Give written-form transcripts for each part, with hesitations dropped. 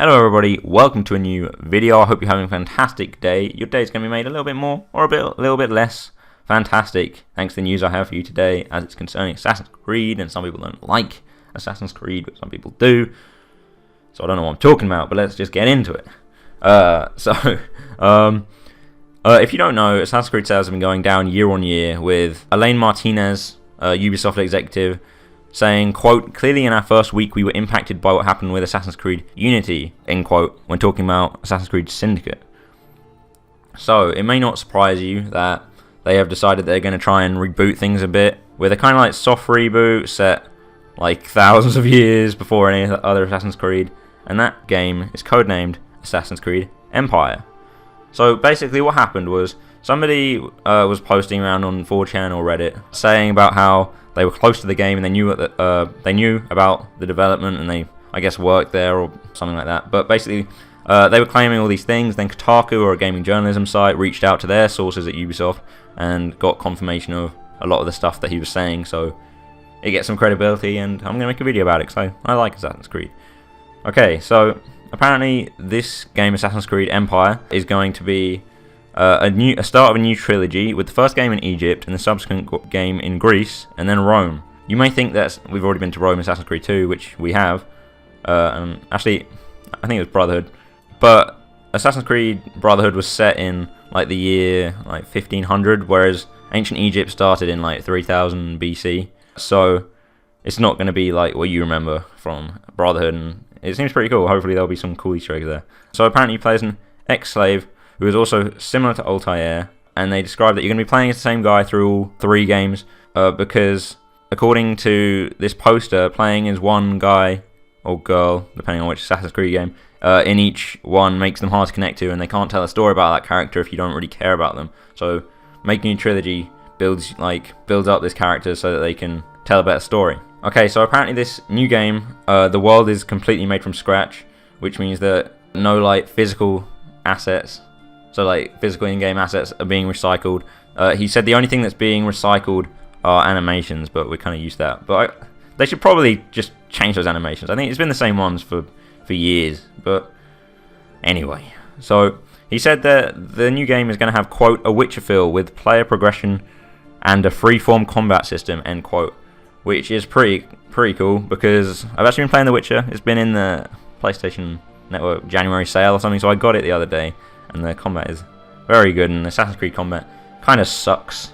Hello everybody, welcome to a new video. I hope you're having a fantastic day. Your day is going to be made a little bit more or a little bit less fantastic thanks to the news I have for you today, as it's concerning Assassin's Creed, and some people don't like Assassin's Creed, but some people do. So I don't know what I'm talking about, but let's just get into it. If you don't know, Assassin's Creed sales have been going down year on year, with Elaine Martinez, Ubisoft executive, saying, quote, "Clearly in our first week we were impacted by what happened with Assassin's Creed Unity," end quote, when talking about Assassin's Creed Syndicate. So it may not surprise you that they have decided they're going to try and reboot things a bit, with a kind of like soft reboot set like thousands of years before any other Assassin's Creed, and that game is codenamed Assassin's Creed Empire. So basically what happened was somebody was posting around on 4chan or Reddit saying about how they were close to the game and they knew about the development, and they, I guess, worked there or something like that. But basically, they were claiming all these things. Then Kotaku, or a gaming journalism site, reached out to their sources at Ubisoft and got confirmation of a lot of the stuff that he was saying. So it gets some credibility, and I'm going to make a video about it because I like Assassin's Creed. Okay, so apparently this game, Assassin's Creed Empire, is going to be a start of a new trilogy, with the first game in Egypt and the subsequent game in Greece and then Rome. You may think that we've already been to Rome in Assassin's Creed 2, which we have. Actually, I think it was Brotherhood, but Assassin's Creed Brotherhood was set in like the year 1500, whereas ancient Egypt started in like 3000 BC. So it's not going to be like what you remember from Brotherhood, and it seems pretty cool. Hopefully there'll be some cool Easter eggs there. So apparently you play as an ex-slave who is also similar to Altair, and they describe that you're going to be playing as the same guy through all three games, because according to this poster, playing as one guy or girl, depending on which Assassin's Creed game, in each one makes them hard to connect to, and they can't tell a story about that character if you don't really care about them. So making a trilogy builds up this character so that they can tell a better story. Okay, so apparently this new game, the world is completely made from scratch, which means that no physical assets, so physical in-game assets, are being recycled. He said the only thing that's being recycled are animations, but we're kind of used to that. But they should probably just change those animations. I think it's been the same ones for years. But anyway, so he said that the new game is going to have, quote, "a Witcher feel with player progression and a free-form combat system," end quote, which is pretty cool, because I've actually been playing The Witcher. It's been in the PlayStation Network January sale or something, so I got it the other day. And the combat is very good, and Assassin's Creed combat kind of sucks.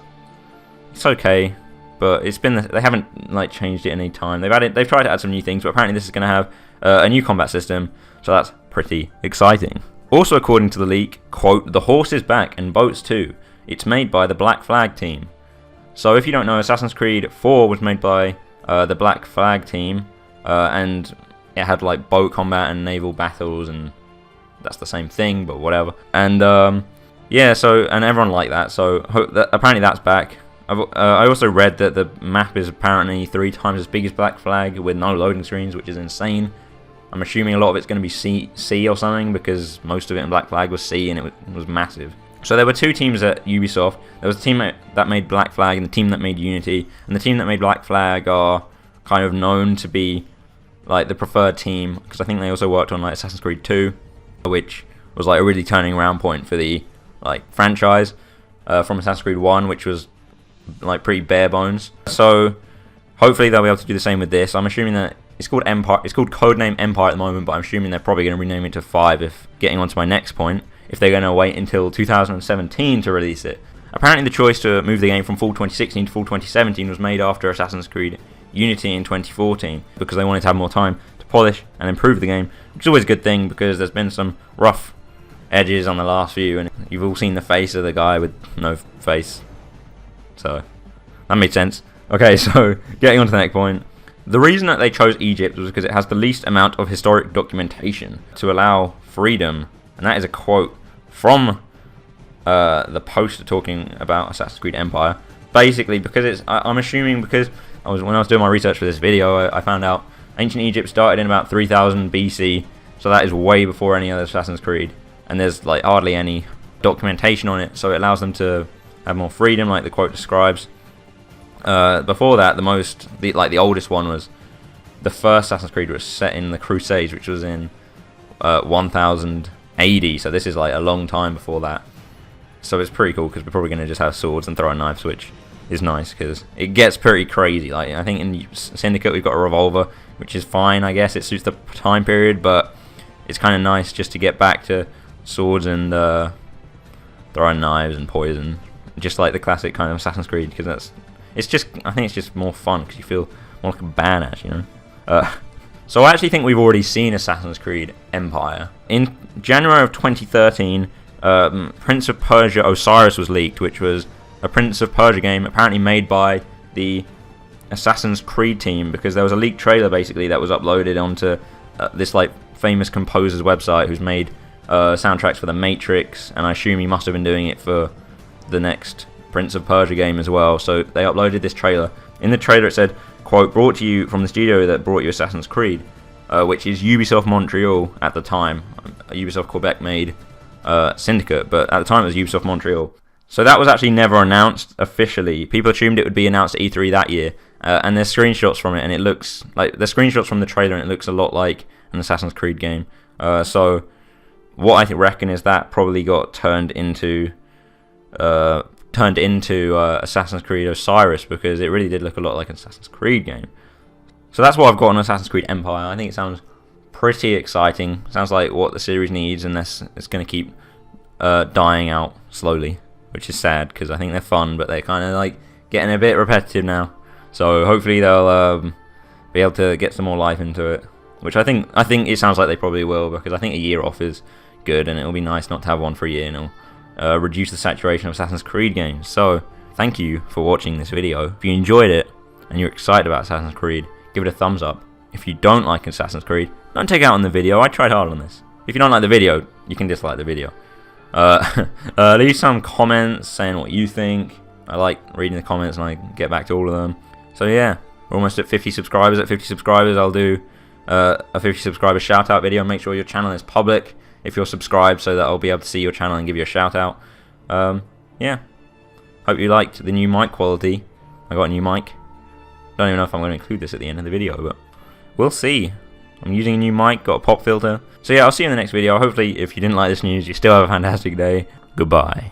It's okay, but they haven't changed it any time. They've tried to add some new things, but apparently this is going to have a new combat system, so that's pretty exciting. Also, according to the leak, quote, "the horse is back and boats too. It's made by the Black Flag team." So if you don't know, Assassin's Creed 4 was made by the Black Flag team, and it had boat combat and naval battles, and that's the same thing, but whatever. And yeah, so, and everyone liked that, so apparently that's back. I also read that the map is apparently 3 times as big as Black Flag, with no loading screens, which is insane. I'm assuming a lot of it's going to be sea or something, because most of it in Black Flag was sea, and it was massive. So there were 2 teams at Ubisoft. There was a team that made Black Flag and the team that made Unity, and the team that made Black Flag are kind of known to be the preferred team, because I think they also worked on Assassin's Creed 2, which was a really turning around point for the franchise, from Assassin's Creed 1, which was pretty bare bones. So hopefully they'll be able to do the same with this. I'm assuming that it's called Empire. It's called Codename Empire at the moment, but I'm assuming they're probably going to rename it to 5. If getting on to my next point, if they're going to wait until 2017 to release it. Apparently the choice to move the game from full 2016 to full 2017 was made after Assassin's Creed Unity in 2014, because they wanted to have more time to polish and improve the game, which is always a good thing, because there's been some rough edges on the last few, and you've all seen the face of the guy with no face, so that made sense. Okay, so getting on to the next point, the reason that they chose Egypt was because it has the least amount of historic documentation to allow freedom, and that is a quote from the poster talking about Assassin's Creed Empire. Basically, because I'm assuming, because when I was doing my research for this video, I found out ancient Egypt started in about 3000 BC, so that is way before any other Assassin's Creed, and there's hardly any documentation on it, so it allows them to have more freedom, like the quote describes. Before that, the oldest one was the first Assassin's Creed was set in the Crusades, which was in 1080, so this is like a long time before that. So it's pretty cool because we're probably going to just have swords and throwing knives, which is nice because it gets pretty crazy. Like, I think in Syndicate we've got a revolver, which is fine, I guess. It suits the time period, but it's kind of nice just to get back to swords and throwing knives and poison, just like the classic kind of Assassin's Creed, because I think it's just more fun because you feel more like a badass, you know. So I actually think we've already seen Assassin's Creed Empire. In January of 2013, Prince of Persia Osiris was leaked, which was a Prince of Persia game apparently made by the Assassin's Creed team, because there was a leaked trailer basically that was uploaded onto this like famous composer's website who's made soundtracks for The Matrix, and I assume he must have been doing it for the next Prince of Persia game as well. So they uploaded this trailer. In the trailer it said, quote, brought to you from the studio that brought you Assassin's Creed, which is Ubisoft Montreal at the time. Ubisoft Quebec made Syndicate, but at the time it was Ubisoft Montreal. So that was actually never announced officially. People assumed it would be announced at E3 that year, and there's screenshots from it, and it looks like the screenshots from the trailer, and it looks a lot like an Assassin's Creed game. So what I reckon is that probably got turned into Assassin's Creed Osiris, because it really did look a lot like an Assassin's Creed game. So that's what I've got on Assassin's Creed Empire. I think it sounds pretty exciting. Sounds like what the series needs, and it's going to keep dying out slowly, which is sad because I think they're fun, but they're kind of like getting a bit repetitive now. So hopefully they'll be able to get some more life into it, which I think it sounds like they probably will, because I think a year off is good, and it'll be nice not to have one for a year, and it'll reduce the saturation of Assassin's Creed games. So thank you for watching this video. If you enjoyed it and you're excited about Assassin's Creed, give it a thumbs up. If you don't like Assassin's Creed, don't take it out on the video. I tried hard on this. If you don't like the video, you can dislike the video. Leave some comments saying what you think. I like reading the comments and I get back to all of them. So yeah, we're almost at 50 subscribers. At 50 subscribers, I'll do a 50 subscriber shout out video. Make sure your channel is public if you're subscribed, so that I'll be able to see your channel and give you a shout out. Yeah, hope you liked the new mic quality. I got a new mic. Don't even know if I'm going to include this at the end of the video, but we'll see. I'm using a new mic, got a pop filter. So yeah, I'll see you in the next video. Hopefully, if you didn't like this news, you still have a fantastic day. Goodbye.